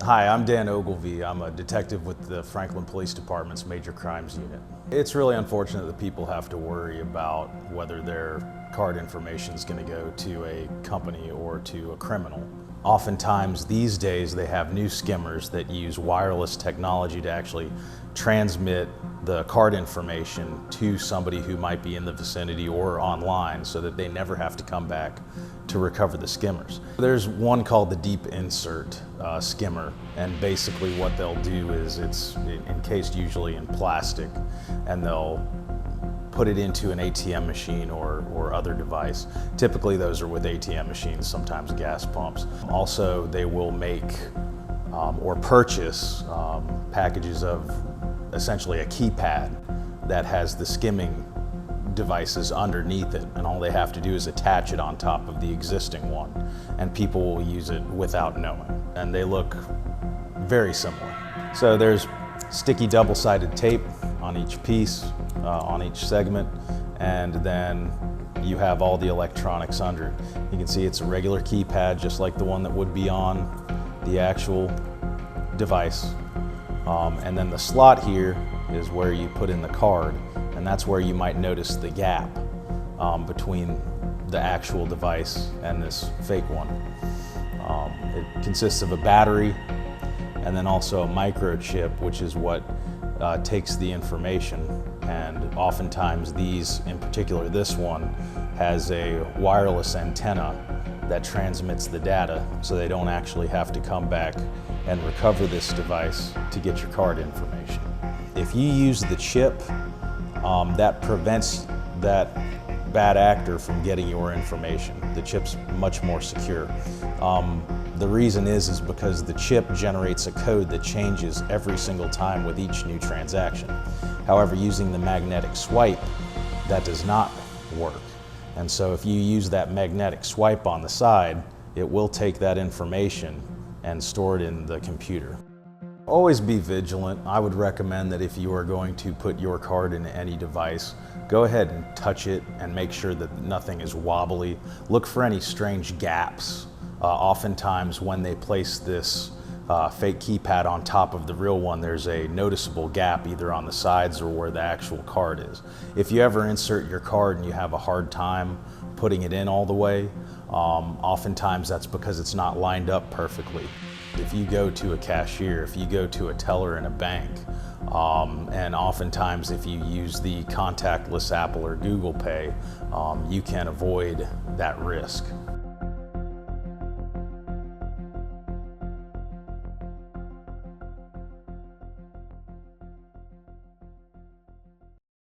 Hi, I'm Dan Ogilvie. I'm a detective with the Franklin Police Department's Major Crimes Unit. It's really unfortunate that people have to worry about whether their card information is going to go to a company or to a criminal. Oftentimes these days they have new skimmers that use wireless technology to actually transmit the card information to somebody who might be in the vicinity or online so that they never have to come back to recover the skimmers. There's one called the Deep Insert skimmer, and basically what they'll do is it's encased usually in plastic, and they'll put it into an ATM machine or other device. Typically those are with ATM machines, sometimes gas pumps. Also, they will make or purchase packages of essentially a keypad that has the skimming devices underneath it, and all they have to do is attach it on top of the existing one, and people will use it without knowing. And they look very similar. So there's sticky double-sided tape on each piece, on each segment, and then you have all the electronics under it. You can see it's a regular keypad, just like the one that would be on the actual device. And then the slot here is where you put in the card, and that's where you might notice the gap between the actual device and this fake one. It consists of a battery and then also a microchip, which is what takes the information. And oftentimes these, in particular this one, has a wireless antenna that transmits the data, so they don't actually have to come back and recover this device to get your card information. If you use the chip, that prevents that bad actor from getting your information. The chip's much more secure. The reason is because the chip generates a code that changes every single time with each new transaction. However, using the magnetic swipe, that does not work. And so if you use that magnetic swipe on the side, it will take that information and store it in the computer. Always be vigilant. I would recommend that if you are going to put your card into any device, go ahead and touch it and make sure that nothing is wobbly. Look for any strange gaps. Oftentimes when they place this fake keypad on top of the real one, there's a noticeable gap either on the sides or where the actual card is. If you ever insert your card and you have a hard time putting it in all the way, oftentimes that's because it's not lined up perfectly. If you go to a cashier, if you go to a teller in a bank, and oftentimes if you use the contactless Apple or Google Pay, you can avoid that risk.